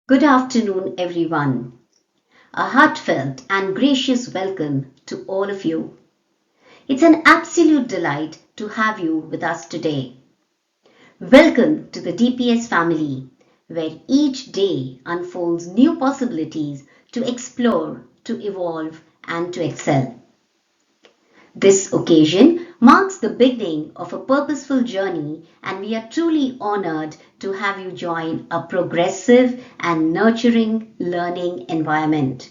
Good afternoon, everyone. A heartfelt and gracious welcome to all of you. It's an absolute delight to have you with us today. Welcome to the DPS family, where each day unfolds new possibilities to explore, to evolve, and to excel. This occasion marks the beginning of a purposeful journey, and we are truly honored to have you join a progressive and nurturing learning environment.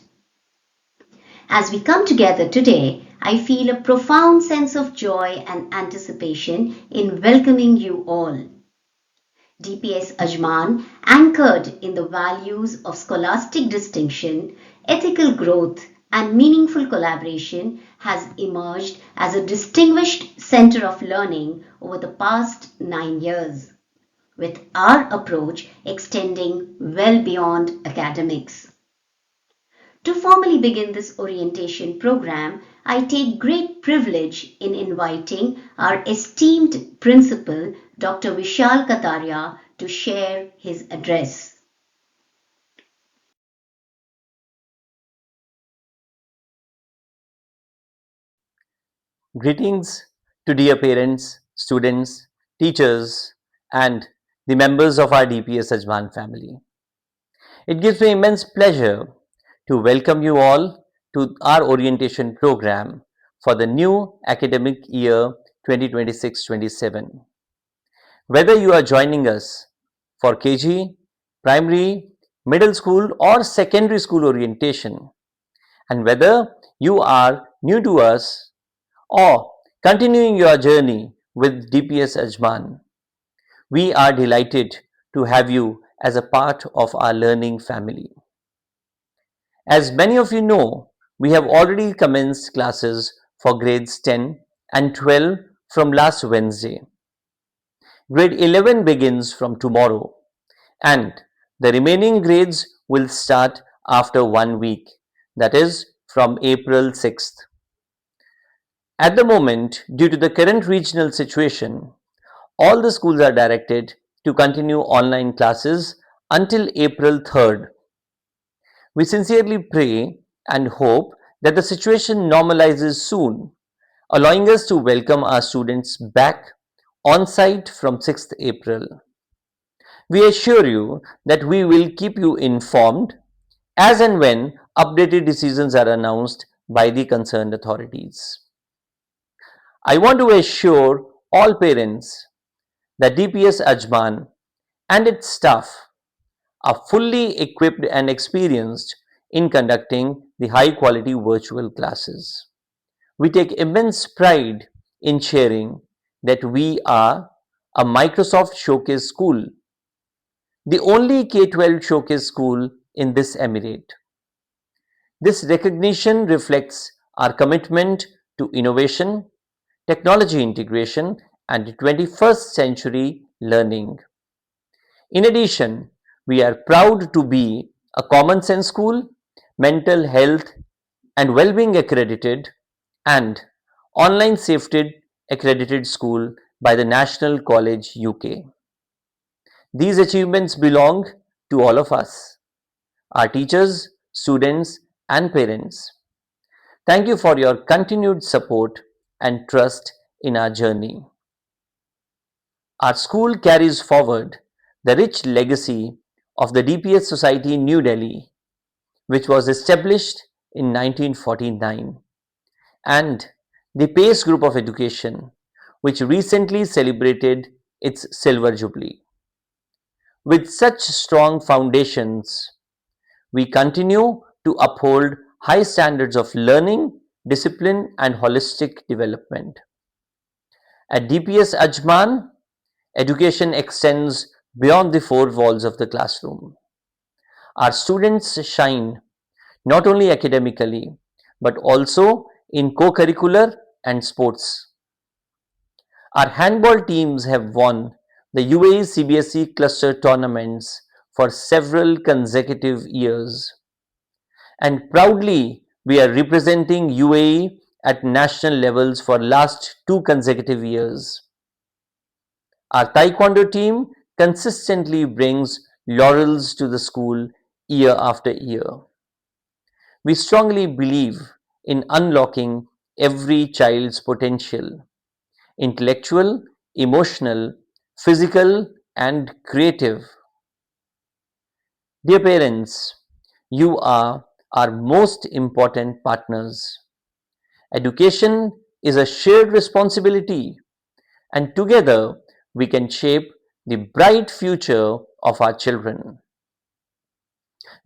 As we come together today, I feel a profound sense of joy and anticipation in welcoming you all. DPS Ajman, anchored in the values of scholastic distinction, ethical growth, and meaningful collaboration, has emerged as a distinguished center of learning over the past 9 years, with our approach extending well beyond academics. To formally begin this orientation program, I take great privilege in inviting our esteemed principal, Dr. Vishal Kataria, to share his address. Greetings to dear parents, students, teachers, and the members of our DPS Ajman family. It gives me immense pleasure to welcome you all to our orientation program for the new academic year 2026-27. Whether you are joining us for KG, primary, middle school, or secondary school orientation, and whether you are new to us or continuing your journey with DPS Ajman, we are delighted to have you as a part of our learning family. As many of you know, we have already commenced classes for grades 10 and 12 from last Wednesday. Grade 11 begins from tomorrow, and the remaining grades will start after 1 week, that is, from April 6th. At the moment, due to the current regional situation, all the schools are directed to continue online classes until April 3rd. We sincerely pray and hope that the situation normalizes soon, allowing us to welcome our students back on site from 6th April. We assure you that we will keep you informed as and when updated decisions are announced by the concerned authorities. I want to assure all parents that DPS Ajman and its staff are fully equipped and experienced in conducting the high quality virtual classes. We take immense pride in sharing that we are a Microsoft Showcase school, the only K 12 showcase school in this emirate. This recognition reflects our commitment to innovation, technology integration, and 21st century learning. In addition, we are proud to be a common sense school, mental health and well-being accredited, and online safety accredited school by the National College UK. These achievements belong to all of us, our teachers, students, and parents. Thank you for your continued support and trust in our journey. Our school carries forward the rich legacy of the DPS Society in New Delhi, which was established in 1949, and the PACE Group of Education, which recently celebrated its silver jubilee. With such strong foundations, we continue to uphold high standards of learning, discipline, and holistic development. At DPS Ajman, education extends beyond the four walls of the classroom. Our students shine not only academically but also in co curricular and sports. Our handball teams have won the UAE CBSE cluster tournaments for several consecutive years, and proudly we are representing UAE at national levels for last two consecutive years. Our taekwondo team consistently brings laurels to the school year after year. We strongly believe in unlocking every child's potential: intellectual, emotional, physical, and creative. Dear parents, you are our most important partners. Education is a shared responsibility, and together we can shape the bright future of our children.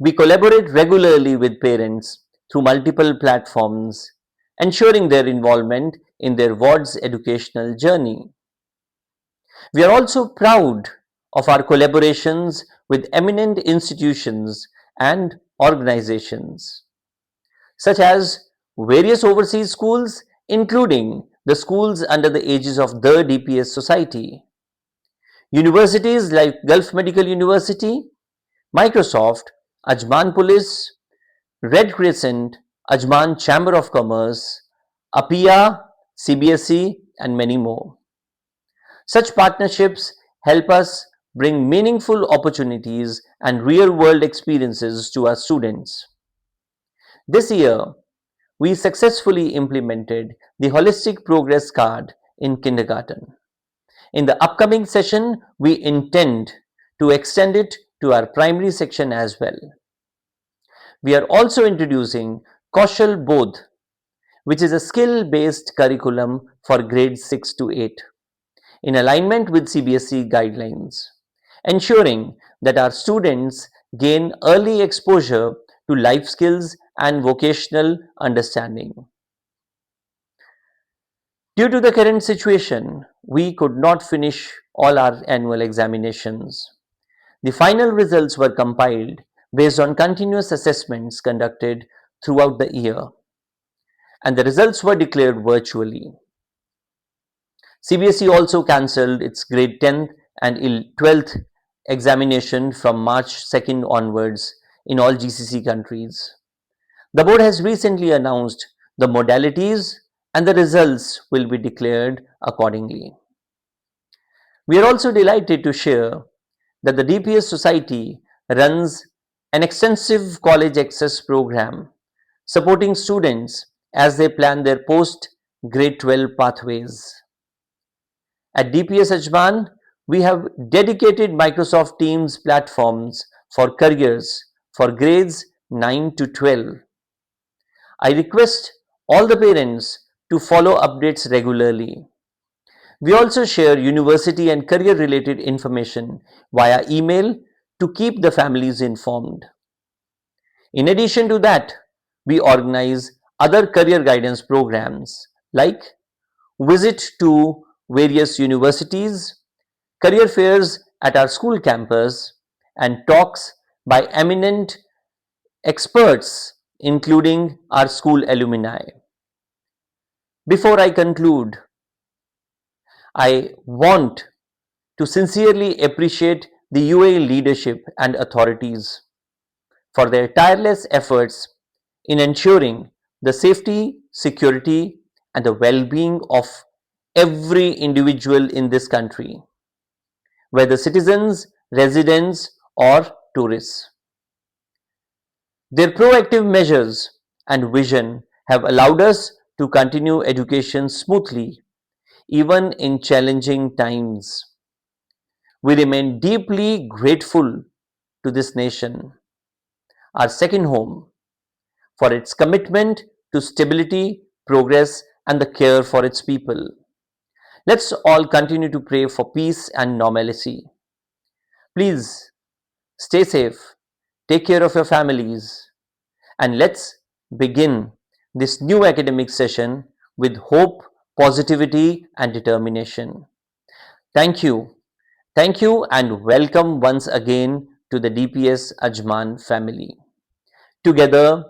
We collaborate regularly with parents through multiple platforms, ensuring their involvement in their ward's educational journey. We are also proud of our collaborations with eminent institutions and organizations, such as various overseas schools, including the schools under the aegis of the DPS Society, universities like Gulf Medical University, Microsoft, Ajman Police, Red Crescent, Ajman Chamber of Commerce, APIA, CBSE, and many more. Such partnerships help us bring meaningful opportunities and real world experiences to our students. This year, we successfully implemented the Holistic Progress Card in kindergarten. In the upcoming session, we intend to extend it to our primary section as well. We are also introducing Kaushal Bodh, which is a skill based curriculum for grades 6 to 8, in alignment with CBSE guidelines, ensuring that our students gain early exposure to life skills and vocational understanding. Due to the current situation, we could not finish all our annual examinations. The final results were compiled based on continuous assessments conducted throughout the year, and the results were declared virtually. CBSE also cancelled its grade 10th and 12th examination from March 2nd onwards in all GCC countries. The board has recently announced the modalities, and the results will be declared accordingly. We are also delighted to share that the DPS Society runs an extensive college access program supporting students as they plan their post grade 12 pathways. At DPS Ajman, we have dedicated Microsoft Teams platforms for careers for grades 9 to 12. I request all the parents to follow updates regularly. We also share university and career related information via email to keep the families informed. In addition to that, we organize other career guidance programs like visit to various universities, career fairs at our school campus, and talks by eminent experts, including our school alumni. Before I conclude, I want to sincerely appreciate the UAE leadership and authorities for their tireless efforts in ensuring the safety, security, and the well being of every individual in this country, whether citizens, residents, or tourists. Their proactive measures and vision have allowed us to continue education smoothly, even in challenging times. We remain deeply grateful to this nation, our second home, for its commitment to stability, progress, and the care for its people. Let's all continue to pray for peace and normalcy. Please stay safe, take care of your families, and let's begin this new academic session with hope, positivity, and determination. Thank you. Thank you, and welcome once again to the DPS Ajman family. Together,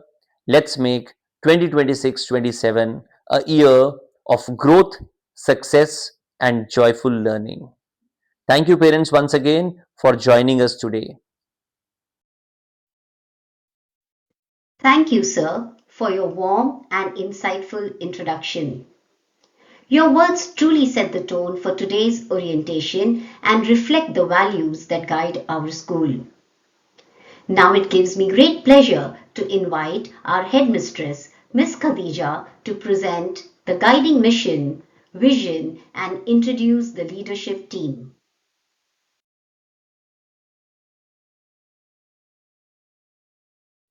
let's make 2026-27 a year of growth, success, and joyful learning. Thank you, parents, once again for joining us today. Thank you, sir, for your warm and insightful introduction. Your words truly set the tone for today's orientation and reflect the values that guide our school. Now it gives me great pleasure to invite our headmistress, Miss Khadija, to present the guiding mission, vision, and introduce the leadership team.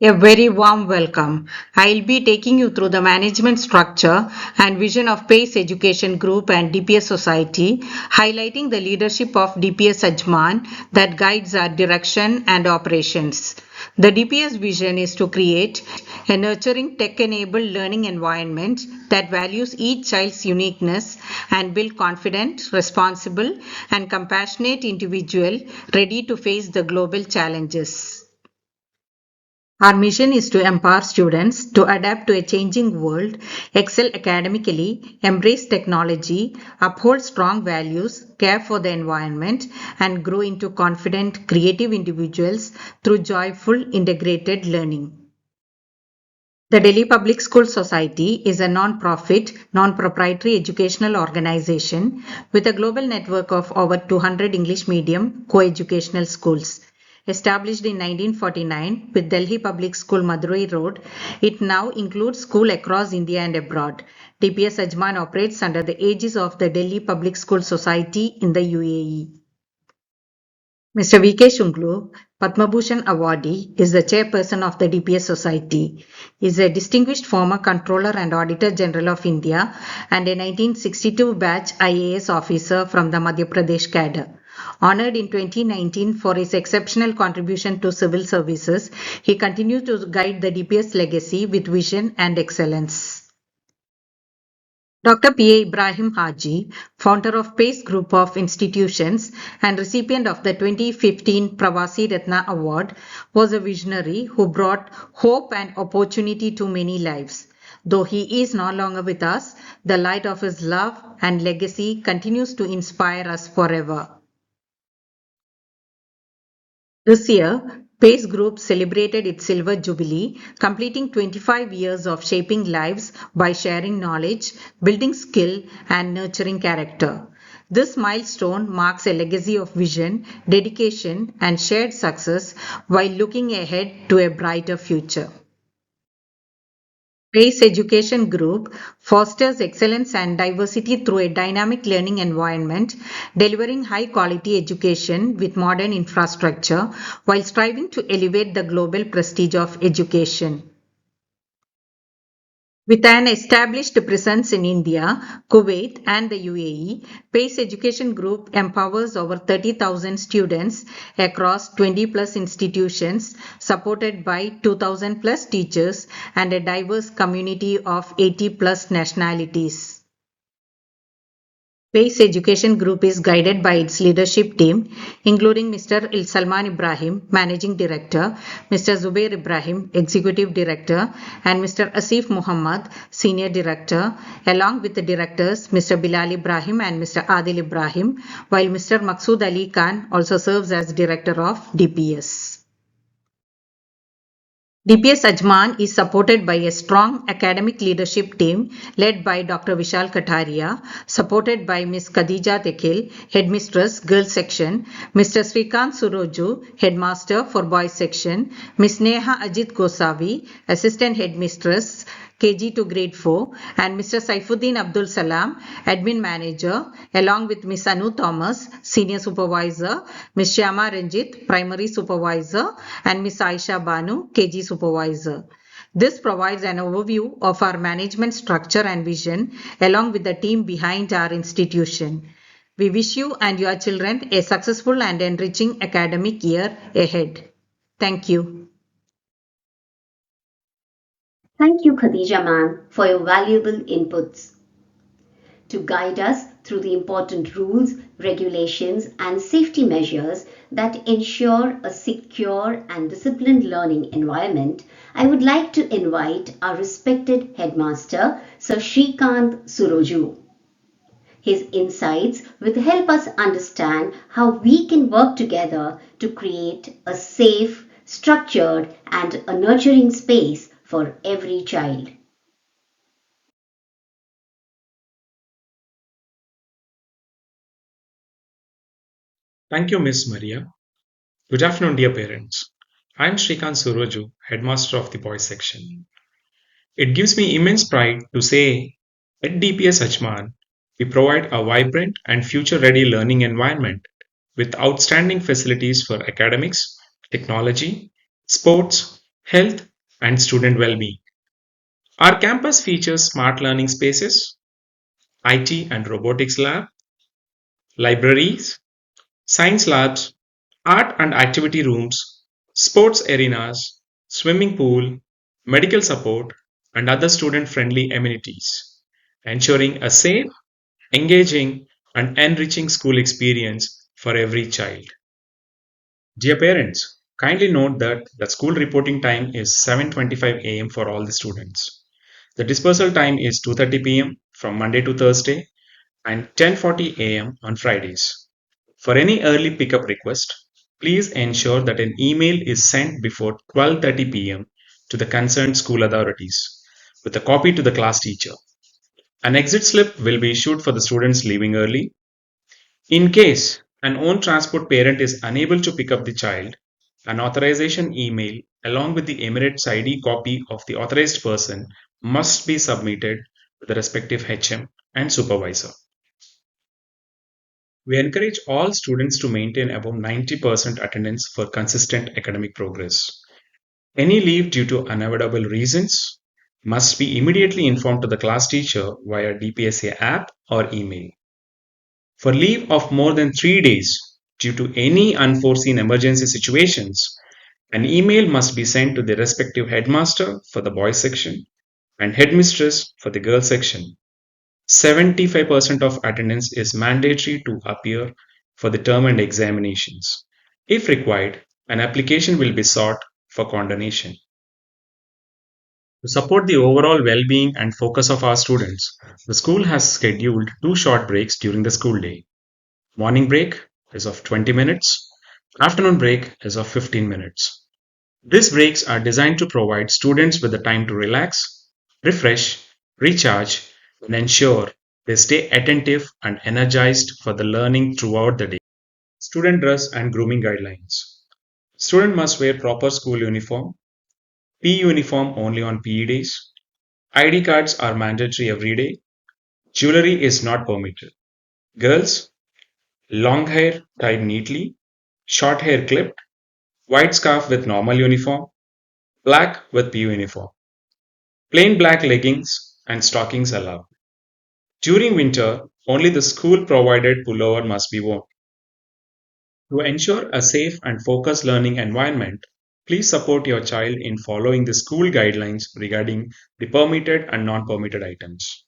A very warm welcome. I'll be taking you through the management structure and vision of PACE Education Group and DPS Society, highlighting the leadership of DPS Ajman that guides our direction and operations. The DPS vision is to create a nurturing tech-enabled learning environment that values each child's uniqueness and build confident, responsible, and compassionate individual ready to face the global challenges. Our mission is to empower students to adapt to a changing world, excel academically, embrace technology, uphold strong values, care for the environment, and grow into confident, creative individuals through joyful, integrated learning. The Delhi Public School Society is a non-profit, non-proprietary educational organization with a global network of over 200 English medium co-educational schools. Established in 1949 with Delhi Public School Madurai Road, it now includes schools across India and abroad. DPS Ajman operates under the aegis of the Delhi Public School Society in the UAE. Mr. V.K. Shunglu, Padma Bhushan awardee, is the chairperson of the DPS Society. He is a distinguished former Controller and Auditor General of India and a 1962 batch IAS officer from the Madhya Pradesh cadre. Honored in 2019 for his exceptional contribution to civil services, he continues to guide the DPS legacy with vision and excellence. Dr. P. A. Ibrahim Haji, founder of PACE Group of Institutions and recipient of the 2015 Pravasi Ratna Award, was a visionary who brought hope and opportunity to many lives. Though he is no longer with us, the light of his love and legacy continues to inspire us forever. This year, PACE Group celebrated its Silver Jubilee, completing 25 years of shaping lives by sharing knowledge, building skill, and nurturing character. This milestone marks a legacy of vision, dedication, and shared success while looking ahead to a brighter future. PACE Education Group fosters excellence and diversity through a dynamic learning environment, delivering high quality education with modern infrastructure while striving to elevate the global prestige of education. With an established presence in India, Kuwait, and the UAE, PACE Education Group empowers over 30,000 students across 20 plus institutions, supported by 2,000 plus teachers and a diverse community of 80 plus nationalities. PACE Education Group is guided by its leadership team, including Mr. Salman Ibrahim, Managing Director, Mr. Zubair Ibrahim, Executive Director, and Mr. Asif Muhammad, Senior Director, along with the directors Mr. Bilal Ibrahim and Mr. Adil Ibrahim, while Mr. Maqsood Ali Khan also serves as Director of DPS. DPS Ajman is supported by a strong academic leadership team led by Dr. Vishal Kataria, supported by Ms. Khadija Tekil, Headmistress, Girls Section, Mr. Srikant Suroju, Headmaster for Boys Section, Ms. Neha Ajit Gosavi, Assistant Headmistress, KG to Grade 4, and Mr. Saifuddin Abdul Salam, Admin Manager, along with Ms. Anu Thomas, Senior Supervisor, Ms. Shyama Ranjit, Primary Supervisor, and Ms. Aisha Banu, KG Supervisor. This provides an overview of our management structure and vision, along with the team behind our institution. We wish you and your children a successful and enriching academic year ahead. Thank you. Thank you, Khadija ma'am, for your valuable inputs to guide us through the important rules, regulations, and safety measures that ensure a secure and disciplined learning environment. I would like to invite our respected headmaster, Sir Srikant Suroju. His insights will help us understand how we can work together to create a safe, structured, and a nurturing space for every child. Thank you, Miss Maria. Good afternoon, dear parents. I'm Shrikant Suraju, headmaster of the boys section. It gives me immense pride to say at DPS Ajman, we provide a vibrant and future ready learning environment with outstanding facilities for academics, technology, sports, health, and student well being. Our campus features smart learning spaces, IT and robotics lab, libraries, science labs, art and activity rooms, sports arenas, swimming pool, medical support, and other student friendly amenities, ensuring a safe, engaging, and enriching school experience for every child. Dear parents, kindly note that the school reporting time is 7:25 a.m. for all the students. The dispersal time is 2:30 p.m. from Monday to Thursday and 10:40 a.m. on Fridays. For any early pickup request, please ensure that an email is sent before 12:30 p.m. to the concerned school authorities with a copy to the class teacher. An exit slip will be issued for the students leaving early. In case an own transport parent is unable to pick up the child, an authorization email along with the Emirates ID copy of the authorized person must be submitted to the respective HM and supervisor. We encourage all students to maintain above 90% attendance for consistent academic progress. Any leave due to unavoidable reasons must be immediately informed to the class teacher via DPSA app or email. For leave of more than 3 days due to any unforeseen emergency situations, an email must be sent to the respective headmaster for the boys section and headmistress for the girls section. 75% of attendance is mandatory to appear for the term and examinations. If required, an application will be sought for condonation. To support the overall well-being and focus of our students, the school has scheduled two short breaks during the school day. Morning break is of 20 minutes, afternoon break is of 15 minutes. These breaks are designed to provide students with the time to relax, refresh, recharge, and ensure they stay attentive and energized for the learning throughout the day. Student dress and grooming guidelines. Student must wear proper school uniform, PE uniform only on PE days. ID cards are mandatory every day. Jewelry is not permitted. Girls, long hair tied neatly, short hair clipped, white scarf with normal uniform, black with PU uniform. Plain black leggings and stockings allowed. During winter, only the school provided pullover must be worn. To ensure a safe and focused learning environment, please support your child in following the school guidelines regarding the permitted and non-permitted items.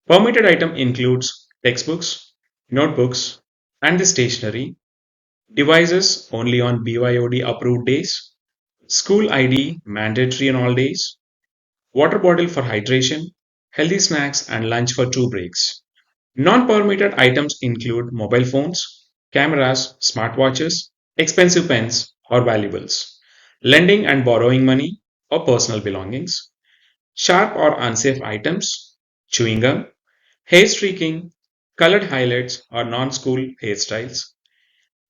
Permitted item includes textbooks, notebooks, and the stationery, devices only on BYOD approved days, school ID mandatory on all days, water bottle for hydration, healthy snacks, and lunch for 2 breaks. Non-permitted items include mobile phones, cameras, smartwatches, expensive pens or valuables, lending and borrowing money or personal belongings, sharp or unsafe items, chewing gum, hair streaking, colored highlights or non-school hairstyles,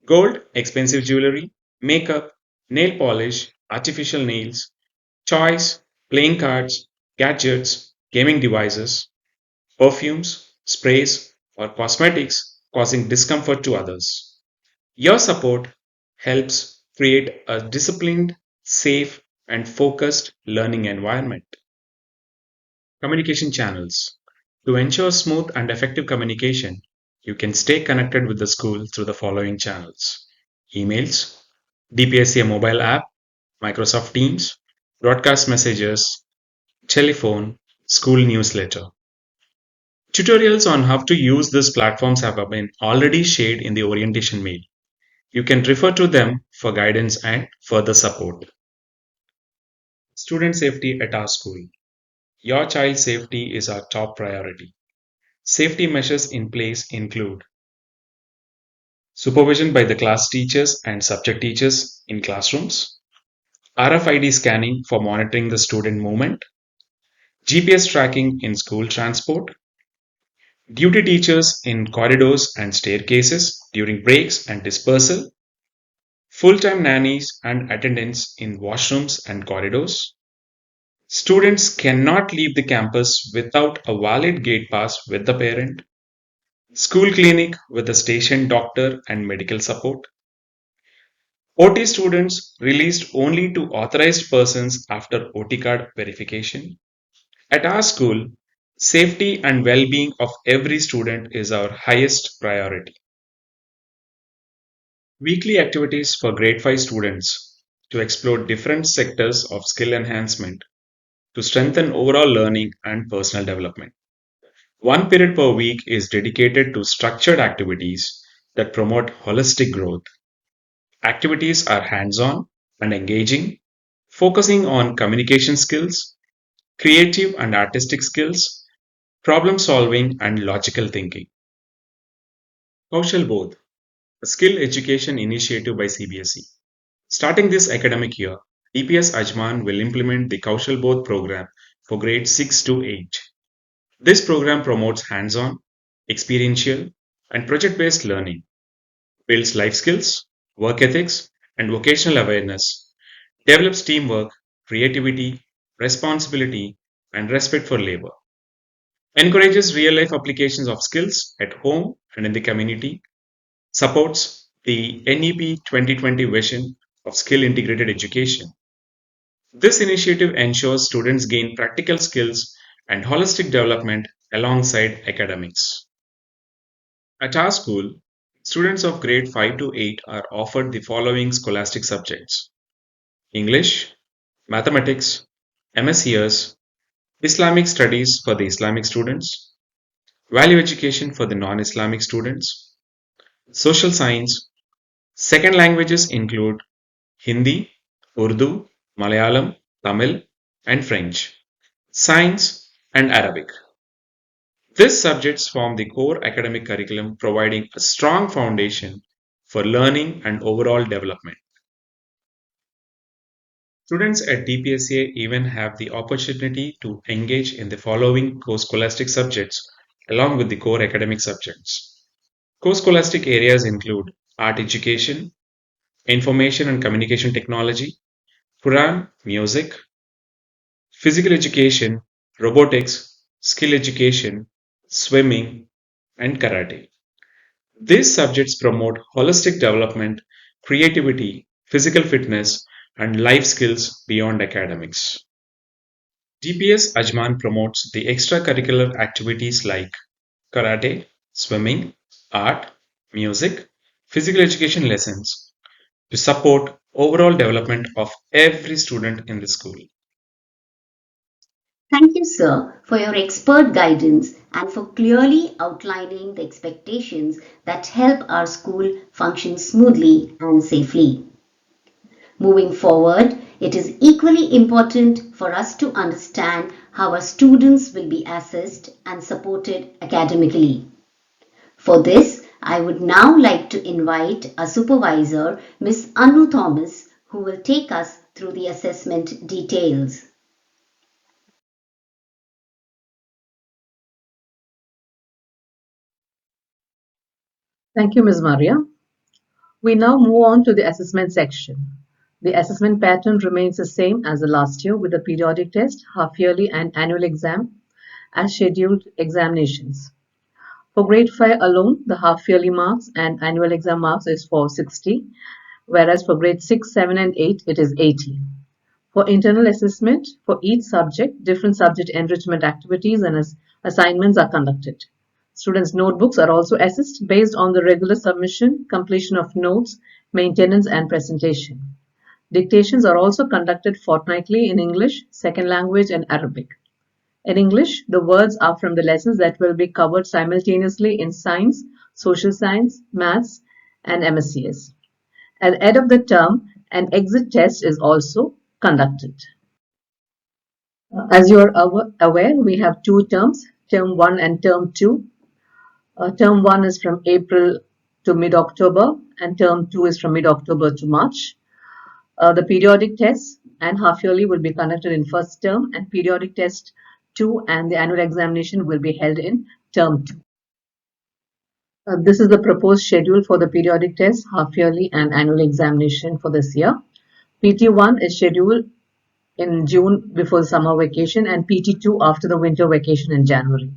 gold, expensive jewelry, makeup, nail polish, artificial nails, toys, playing cards, gadgets, gaming devices, perfumes, sprays, or cosmetics causing discomfort to others. Your support helps create a disciplined, safe, and focused learning environment. Communication channels. To ensure smooth and effective communication, you can stay connected with the school through the following channels: emails, DPSA mobile app, Microsoft Teams, broadcast messages, telephone, school newsletter. Tutorials on how to use these platforms have been already shared in the orientation mail. You can refer to them for guidance and further support. Student safety at our school. Your child's safety is our top priority. Safety measures in place include supervision by the class teachers and subject teachers in classrooms, RFID scanning for monitoring the student movement, GPS tracking in school transport, duty teachers in corridors and staircases during breaks and dispersal, full-time nannies and attendants in washrooms and corridors. Students cannot leave the campus without a valid gate pass with the parent. School clinic with a station doctor and medical support. OT students released only to authorized persons after OT card verification. At our school, safety and well-being of every student is our highest priority. Weekly activities for grade 5 students to explore different sectors of skill enhancement to strengthen overall learning and personal development. One period per week is dedicated to structured activities that promote holistic growth. Activities are hands-on and engaging, focusing on communication skills, creative and artistic skills, problem solving, and logical thinking. Kaushal Bodh, a skill education initiative by CBSE. Starting this academic year, DPS Ajman will implement the Kaushal Bodh program for grades 6 to 8. This program promotes hands-on, experiential, and project-based learning, builds life skills, work ethics, and vocational awareness, develops teamwork, creativity, responsibility, and respect for labor, encourages real-life applications of skills at home and in the community, supports the NEP 2020 vision of skill integrated education. This initiative ensures students gain practical skills and holistic development alongside academics. At our school, students of grade 5 to 8 are offered the following scholastic subjects: English, Mathematics, MSES, Islamic Studies for the Islamic students, Value Education for the non-Islamic students, Social Science. Second languages include Hindi, Urdu, Malayalam, Tamil, and French, Science, and Arabic. These subjects form the core academic curriculum, providing a strong foundation for learning and overall development. Students at DPSA even have the opportunity to engage in the following co-scholastic subjects along with the core academic subjects. Co-scholastic areas include art education, information and communication technology, Quran, music, physical education, robotics, skill education, swimming, and karate. These subjects promote holistic development, creativity, physical fitness, and life skills beyond academics. DPS Ajman promotes the extracurricular activities like karate, swimming, art, music, physical education lessons to support overall development of every student in the school. Thank you, sir, for your expert guidance and for clearly outlining the expectations that help our school function smoothly and safely. Moving forward, it is equally important for us to understand how our students will be assessed and supported academically. For this, I would now like to invite our supervisor, Ms. Anu Thomas, who will take us through the assessment details. Thank you, Ms. Maria. We now move on to the assessment section. The assessment pattern remains the same as the last year with the periodic test, half-yearly and annual exam as scheduled examinations. For grade 5 alone, the half-yearly marks and annual exam marks is for 60, whereas for grade 6, 7 and 8 it is 80. For internal assessment, for each subject, different subject enrichment activities and assignments are conducted. Students' notebooks are also assessed based on the regular submission, completion of notes, maintenance, and presentation. Dictations are also conducted fortnightly in English, second language, and Arabic. In English, the words are from the lessons that will be covered simultaneously in science, social science, maths, and MSCS. At the end of the term, an exit test is also conducted. As you are aware, we have two terms, term 1 and term 2. Term 1 is from April to mid-October and term 2 is from mid-October to March. The periodic tests and half-yearly will be conducted in first term and periodic test 2 and the annual examination will be held in term 2. This is the proposed schedule for the periodic test, half yearly and annual examination for this year. PT1 is scheduled in June before the summer vacation and PT2 after the winter vacation in January.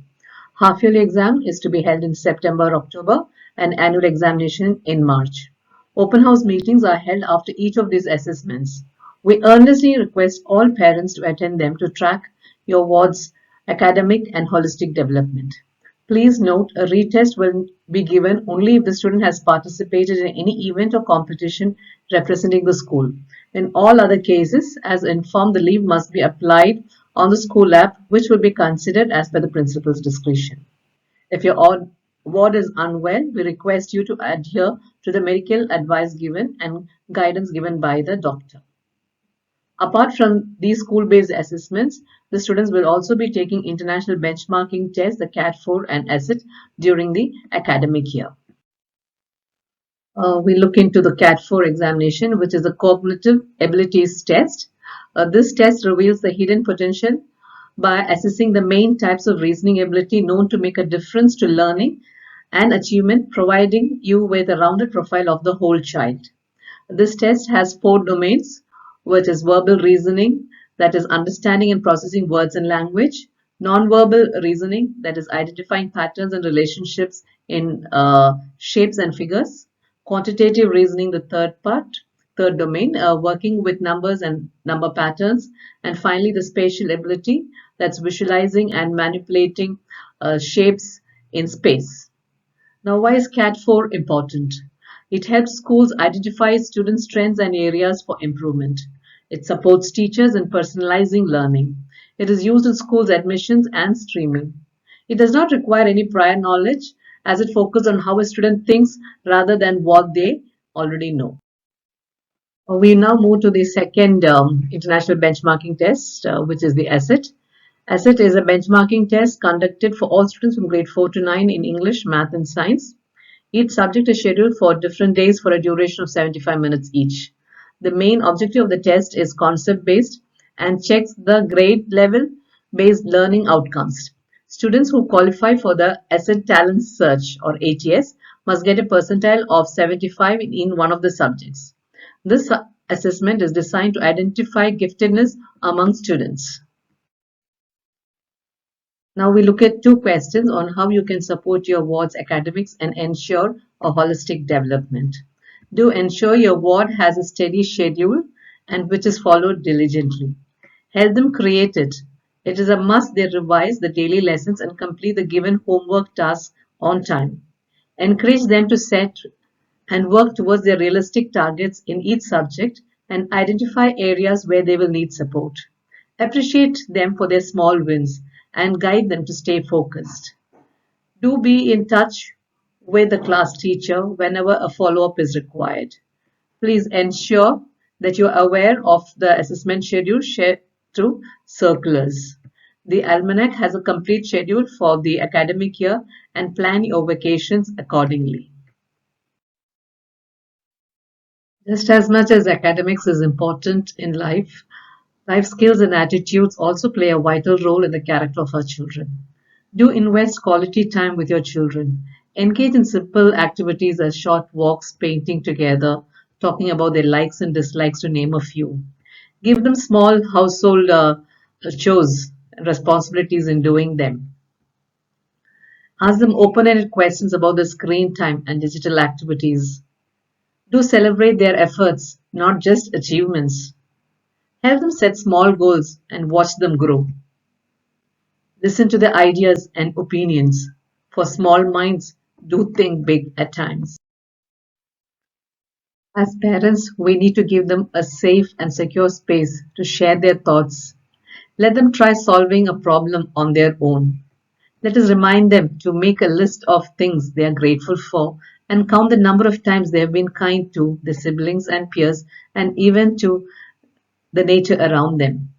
Half-yearly exam is to be held in September, October, and annual examination in March. Open house meetings are held after each of these assessments. We earnestly request all parents to attend them to track your ward's academic and holistic development. Please note a retest will be given only if the student has participated in any event or competition representing the school. In all other cases, as informed, the leave must be applied on the school app, which will be considered as per the principal's discretion. If your ward is unwell, we request you to adhere to the medical advice given and guidance given by the doctor. Apart from these school-based assessments, the students will also be taking international benchmarking tests, the CAT4 and ACIT, during the academic year. We look into the CAT4 examination, which is a cognitive abilities test. This test reveals the hidden potential by assessing the main types of reasoning ability known to make a difference to learning and achievement, providing you with a rounded profile of the whole child. This test has four domains, which is verbal reasoning, that is understanding and processing words and language; non-verbal reasoning, that is identifying patterns and relationships in shapes and figures; quantitative reasoning, the third domain, working with numbers and number patterns; and finally the spatial ability, that's visualizing and manipulating shapes in space. Now, why is CAT4 important? It helps schools identify student strengths and areas for improvement. It supports teachers in personalizing learning. It is used in schools admissions and streaming. It does not require any prior knowledge as it focuses on how a student thinks rather than what they already know. We now move to the second international benchmarking test, which is the ACIT. ACIT is a benchmarking test conducted for all students from grade 4 to 9 in English, Math, and Science. Each subject is scheduled for different days for a duration of 75 minutes each. The main objective of the test is concept-based and checks the grade level based learning outcomes. Students who qualify for the ACIT Talent Search or ATS must get a percentile of 75 in one of the subjects. This assessment is designed to identify giftedness among students. Now we look at two questions on how you can support your ward's academics and ensure a holistic development. Do ensure your ward has a steady schedule and which is followed diligently. Help them create it. It is a must they revise the daily lessons and complete the given homework tasks on time. Encourage them to set and work towards their realistic targets in each subject and identify areas where they will need support. Appreciate them for their small wins and guide them to stay focused. Do be in touch with the class teacher whenever a follow-up is required. Please ensure that you are aware of the assessment schedule shared through circulars. The almanac has a complete schedule for the academic year and plan your vacations accordingly. Just as much as academics is important in life, life skills and attitudes also play a vital role in the character of our children. Do invest quality time with your children. Engage in simple activities as short walks, painting together, talking about their likes and dislikes, to name a few. Give them small household chores and responsibilities in doing them. Ask them open-ended questions about the screen time and digital activities. Do celebrate their efforts, not just achievements. Help them set small goals and watch them grow. Listen to their ideas and opinions, for small minds do think big at times. As parents, we need to give them a safe and secure space to share their thoughts. Let them try solving a problem on their own. Let us remind them to make a list of things they are grateful for and count the number of times they have been kind to their siblings and peers and even to the nature around them.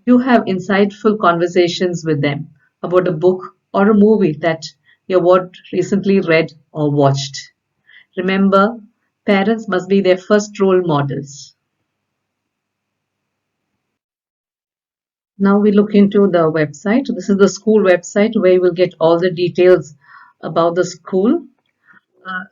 You have insightful conversations with them about a book or a movie that you have recently read or watched. Remember, parents must be their first role models. Now we look into the website. This is the school website where you will get all the details about the school. Uh,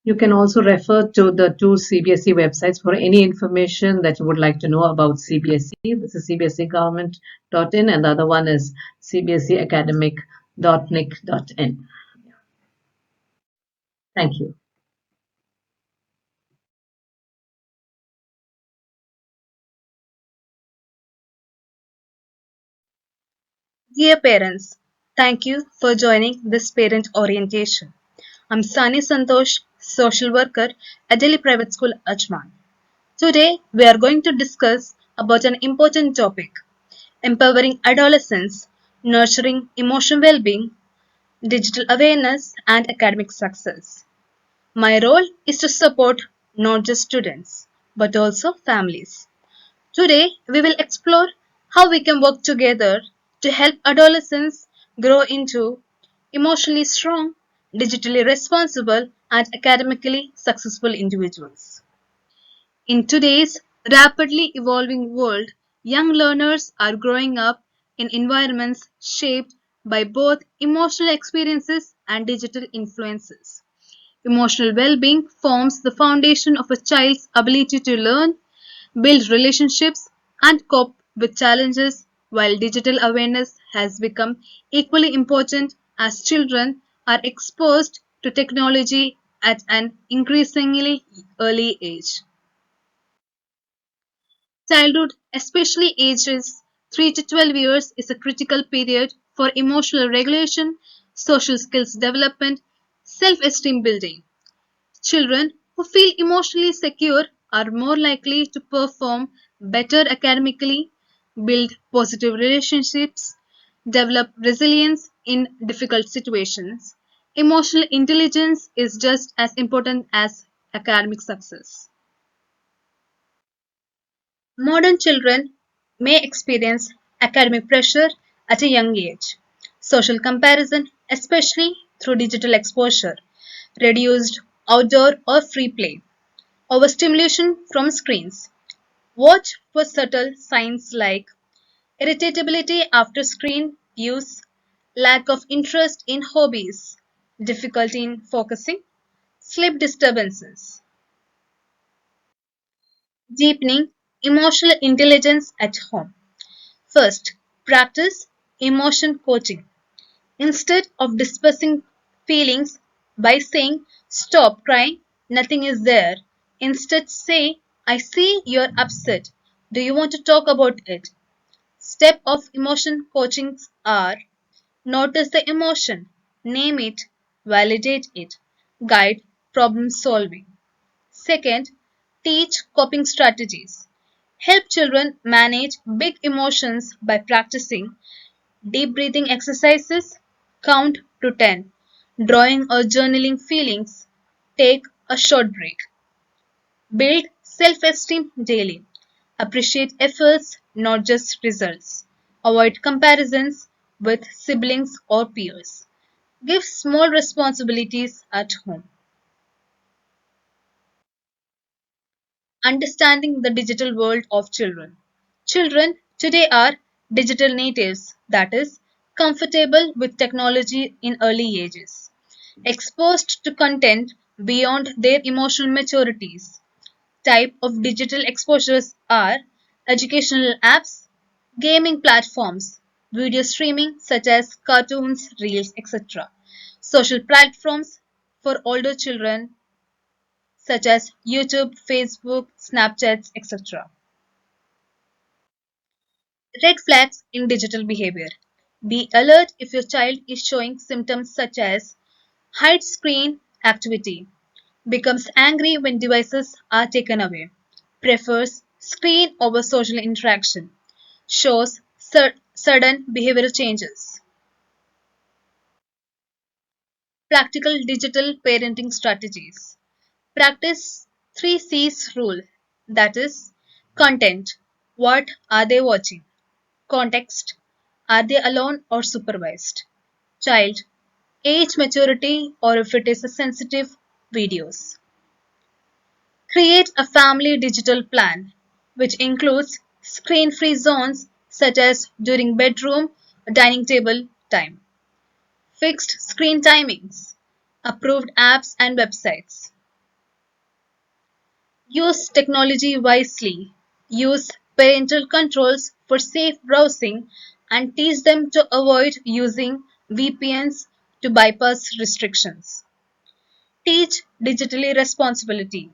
You can also refer to the two CBSE websites for any information that you would like to know about CBSE. This is cbsegovernment.in and the other one is cbseacademic.nic.in. Thank you. Dear parents, thank you for joining this parent orientation. I'm Sani Santosh, social worker at Delhi Private School Ajman. Today we are going to discuss about an important topic, empowering adolescents, nurturing emotional well-being, digital awareness and academic success. My role is to support not just students but also families. Today, we will explore how we can work together to help adolescents grow into emotionally strong, digitally responsible, and academically successful individuals. In today's rapidly evolving world, young learners are growing up in environments shaped by both emotional experiences and digital influences. Emotional well being forms the foundation of a child's ability to learn, build relationships, and cope with challenges, while digital awareness has become equally important as children are exposed to technology at an increasingly early age. Childhood, especially ages 3 to 12 years, is a critical period for emotional regulation, social skills development, self esteem building. Children who feel emotionally secure are more likely to perform better academically, build positive relationships, develop resilience in difficult situations. Emotional intelligence is just as important as academic success. Modern children may experience academic pressure at a young age. Social comparison, especially through digital exposure, reduced outdoor or free play, overstimulation from screens. Watch for subtle signs like irritability after screen use, lack of interest in hobbies, difficulty in focusing, sleep disturbances. Deepening emotional intelligence at home. First, practice emotion coaching. Instead of dispersing feelings by saying, "Stop crying, nothing is there," instead say, "I see you're upset. Do you want to talk about it?" Step of emotion coachings are: notice the emotion, name it, validate it, guide problem solving. Second, teach coping strategies. Help children manage big emotions by practicing deep breathing exercises, count to 10, drawing or journaling feelings, take a short break. Build self esteem daily. Appreciate efforts, not just results. Avoid comparisons with siblings or peers. Give small responsibilities at home. Understanding the digital world of children. Children today are digital natives, that is, comfortable with technology in early ages, exposed to content beyond their emotional maturities. Type of digital exposures are educational apps, gaming platforms, video streaming such as cartoons, reels, etc. Social platforms for older children such as YouTube, Facebook, Snapchats, etc. Red flags in digital behavior. Be alert if your child is showing symptoms such as hide screen activity, becomes angry when devices are taken away, prefers screen over social interaction, shows sudden behavioral changes. Practical digital parenting strategies. Practice 3 C's rule, that is, content. What are they watching? Context. Are they alone or supervised? Child. Age maturity or if it is a sensitive videos. Create a family digital plan which includes screen-free zones such as during bedroom or dining table time. fixed screen timings, approved apps and websites. Use technology wisely. Use parental controls for safe browsing and teach them to avoid using VPNs to bypass restrictions. Teach digitally responsibility.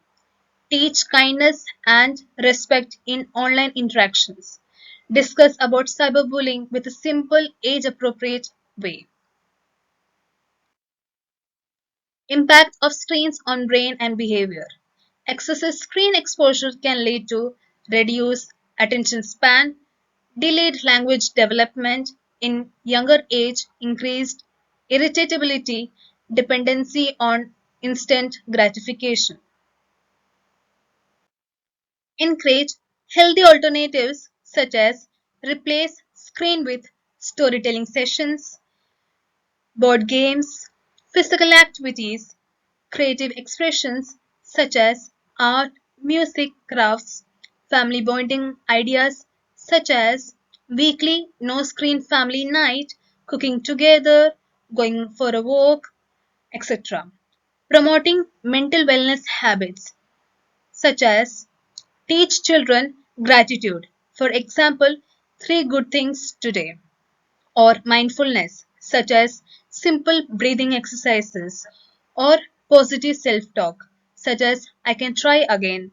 Teach kindness and respect in online interactions. Discuss about cyberbullying with a simple, age appropriate way. Impact of screens on brain and behavior. Excessive screen exposure can lead to reduced attention span, delayed language development in younger age, increased irritability, dependency on instant gratification. Encourage healthy alternatives such as replace screen with storytelling sessions, board games, physical activities, creative expressions such as art, music, crafts, family bonding ideas such as weekly no screen family night, cooking together, going for a walk, etc. Promoting mental wellness habits such as teach children gratitude. For example, three good things today. Or mindfulness, such as simple breathing exercises. Or positive self talk, such as I can try again.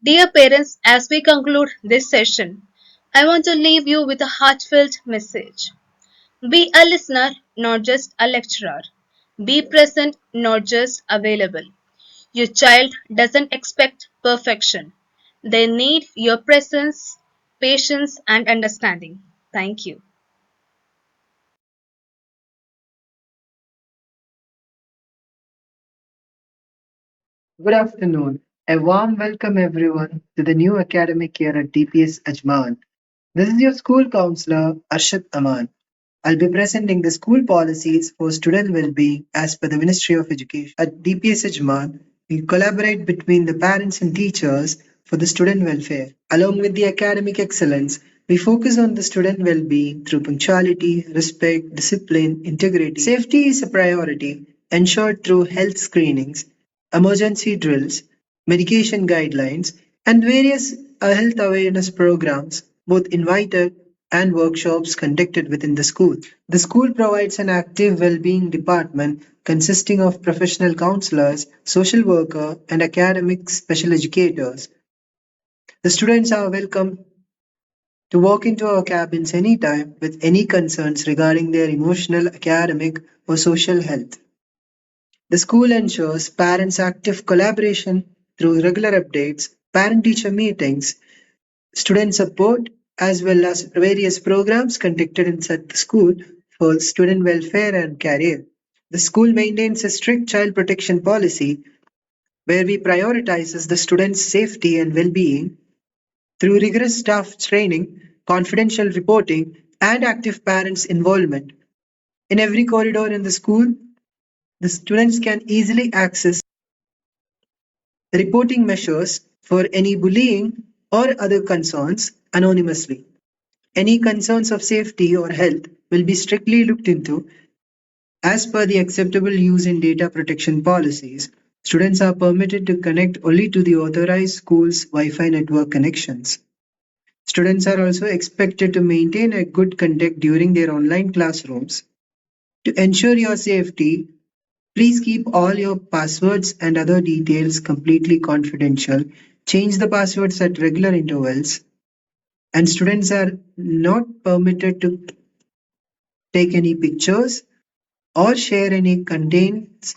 Dear parents, as we conclude this session, I want to leave you with a heartfelt message. Be a listener, not just a lecturer. Be present, not just available. Your child doesn't expect perfection. They need your presence, patience, and understanding. Thank you. Good afternoon. A warm welcome everyone to the new academic year at DPS Ajman. This is your school counselor Arshad Aman. I'll be presenting the school policies for student well-being as per the Ministry of Education. At DPS Ajman, we collaborate between the parents and teachers for the student welfare. Along with the academic excellence, we focus on the student well-being through punctuality, respect, discipline, integrity. Safety is a priority, ensured through health screenings, emergency drills, medication guidelines, and various health awareness programs, both invited and workshops conducted within the school. The school provides an active well-being department consisting of professional counselors, social worker, and academic special educators. The students are welcome to walk into our cabins anytime with any concerns regarding their emotional, academic, or social health. The school ensures parents' active collaboration through regular updates, parent teacher meetings, student support, as well as various programs conducted inside the school for student welfare and career. The school maintains a strict child protection policy where we prioritizes the students' safety and well-being through rigorous staff training, confidential reporting, and active parents' involvement. In every corridor in the school, the students can easily access reporting measures for any bullying or other concerns anonymously. Any concerns of safety or health will be strictly looked into as per the acceptable use in data protection policies. Students are permitted to connect only to the authorized school's Wi-Fi network connections. Students are also expected to maintain a good conduct during their online classrooms. To ensure your safety, please keep all your passwords and other details completely confidential. Change the passwords at regular intervals, and students are not permitted to take any pictures or share any contents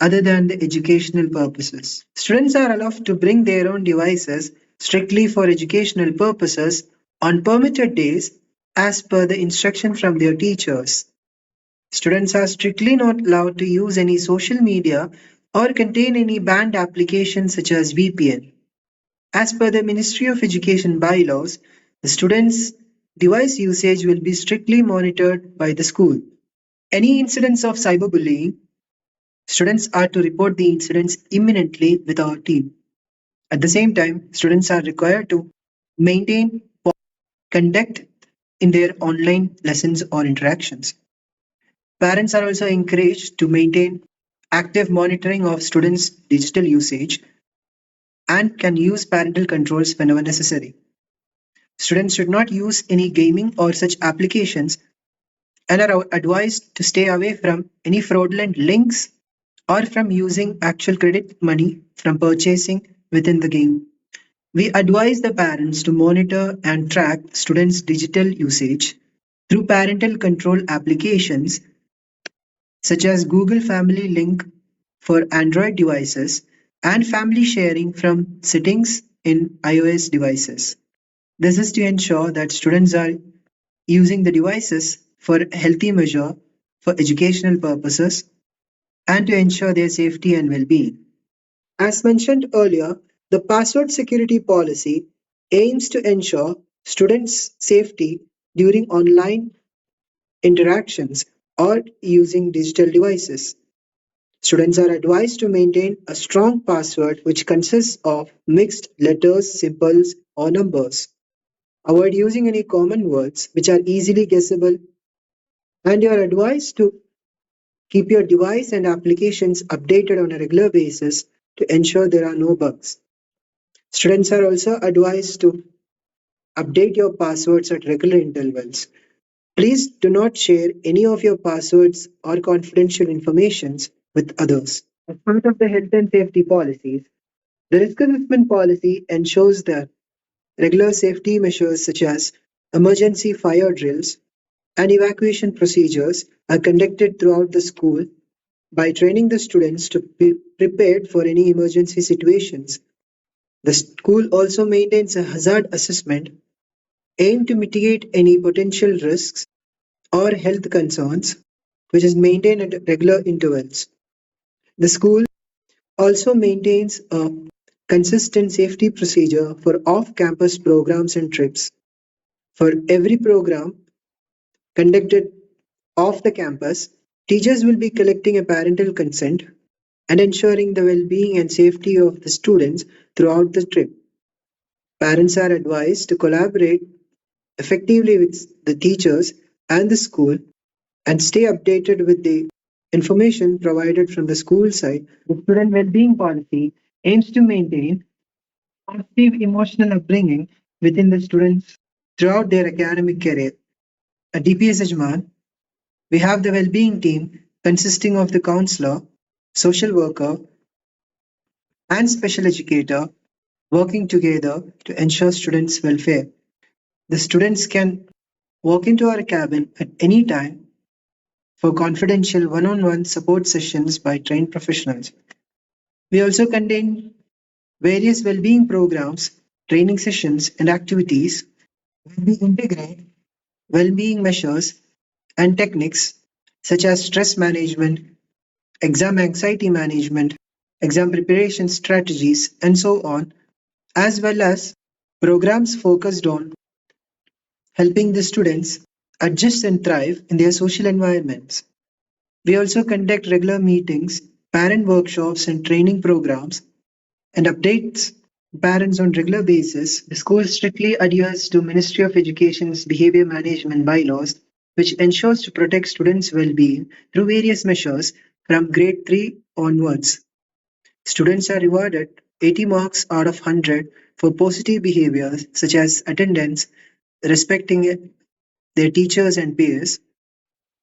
other than the educational purposes. Students are allowed to bring their own devices strictly for educational purposes on permitted days as per the instruction from their teachers. Students are strictly not allowed to use any social media or contain any banned applications such as VPN. As per the Ministry of Education bylaws, the students' device usage will be strictly monitored by the school. Any incidents of cyberbullying, students are to report the incidents imminently with our team. At the same time, students are required to maintain conduct in their online lessons or interactions. Parents are also encouraged to maintain active monitoring of students' digital usage and can use parental controls whenever necessary. Students should not use any gaming or such applications and are advised to stay away from any fraudulent links or from using actual credit money from purchasing within the game. We advise the parents to monitor and track students' digital usage through parental control applications such as Google Family Link for Android devices and family sharing from settings in iOS devices. This is to ensure that students are using the devices for healthy measure for educational purposes and to ensure their safety and well-being. As mentioned earlier, the password security policy aims to ensure students' safety during online interactions or using digital devices. Students are advised to maintain a strong password which consists of mixed letters, symbols, or numbers. Avoid using any common words which are easily guessable, and you are advised to keep your device and applications updated on a regular basis to ensure there are no bugs. Students are also advised to update your passwords at regular intervals. Please do not share any of your passwords or confidential information with others. As part of the health and safety policies, the risk assessment policy ensures that regular safety measures such as emergency fire drills and evacuation procedures are conducted throughout the school by training the students to be prepared for any emergency situations. The school also maintains a hazard assessment aimed to mitigate any potential risks or health concerns, which is maintained at regular intervals. The school also maintains a consistent safety procedure for off campus programs and trips. For every program conducted off the campus, teachers will be collecting a parental consent and ensuring the well being and safety of the students throughout the trip. Parents are advised to collaborate effectively with the teachers and the school and stay updated with the information provided from the school side. The student well-being policy aims to maintain positive emotional upbringing within the students throughout their academic career. At DPS Ajman, we have the well-being team consisting of the counselor, social worker, and special educator working together to ensure students' welfare. The students can walk into our cabin at any time for confidential one-on-one support sessions by trained professionals. We also contain various well-being programs, training sessions, and activities where we integrate well-being measures and techniques such as stress management, exam anxiety management, exam preparation strategies, and so on, as well as programs focused on helping the students adjust and thrive in their social environments. We also conduct regular meetings, parent workshops, and training programs and updates parents on regular basis. The school strictly adheres to Ministry of Education's behavior management bylaws, which ensures to protect students' well-being through various measures from grade 3 onwards. Students are rewarded 80 marks out of 100 for positive behaviors such as attendance, respecting their teachers and peers,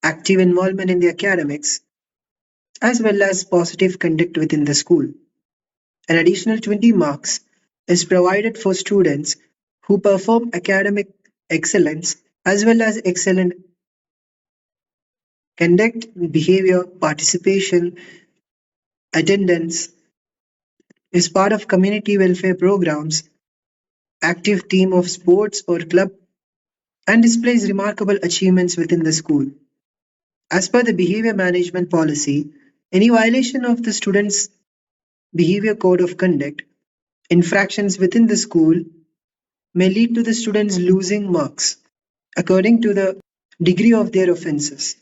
active involvement in the academics, as well as positive conduct within the school. An additional 20 marks is provided for students who perform academic excellence as well as excellent conduct, behavior, participation, attendance, is part of community welfare programs, active team of sports or club, and displays remarkable achievements within the school. As per the behavior management policy, any violation of the student's behavior code of conduct, infractions within the school may lead to the students losing marks according to the degree of their offenses.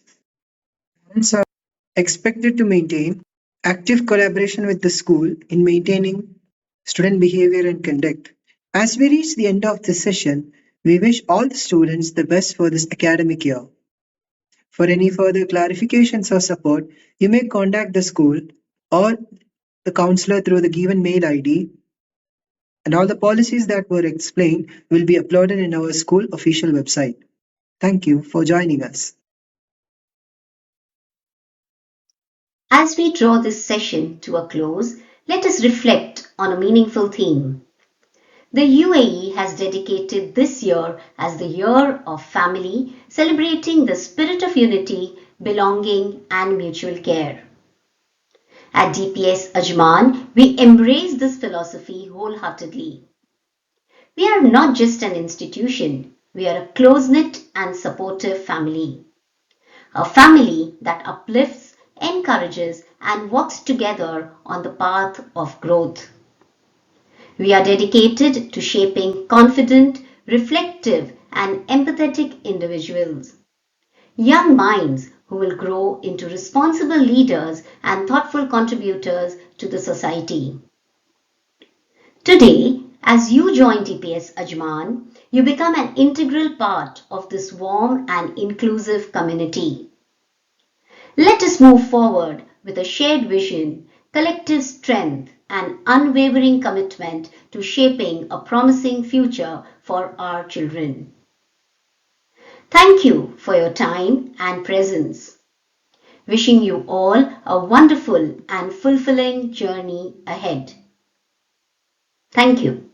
Parents are expected to maintain active collaboration with the school in maintaining student behavior and conduct. As we reach the end of this session, We wish all the students the best for this academic year. For any further clarifications or support, you may contact the school or the counselor through the given mail ID, and all the policies that were explained will be uploaded in our school official website. Thank you for joining us. As we draw this session to a close, let us reflect on a meaningful theme. The UAE has dedicated this year as the Year of Family, celebrating the spirit of unity, belonging, and mutual care. At DPS Ajman, we embrace this philosophy wholeheartedly. We are not just an institution, we are a close-knit and supportive family. A family that uplifts, encourages, and walks together on the path of growth. We are dedicated to shaping confident, reflective, and empathetic individuals. Young minds who will grow into responsible leaders and thoughtful contributors to the society. Today, as you join TPS Ajman, you become an integral part of this warm and inclusive community. Let us move forward with a shared vision, collective strength, and unwavering commitment to shaping a promising future for our children. Thank you for your time and presence. Wishing you all a wonderful and fulfilling journey ahead. Thank you.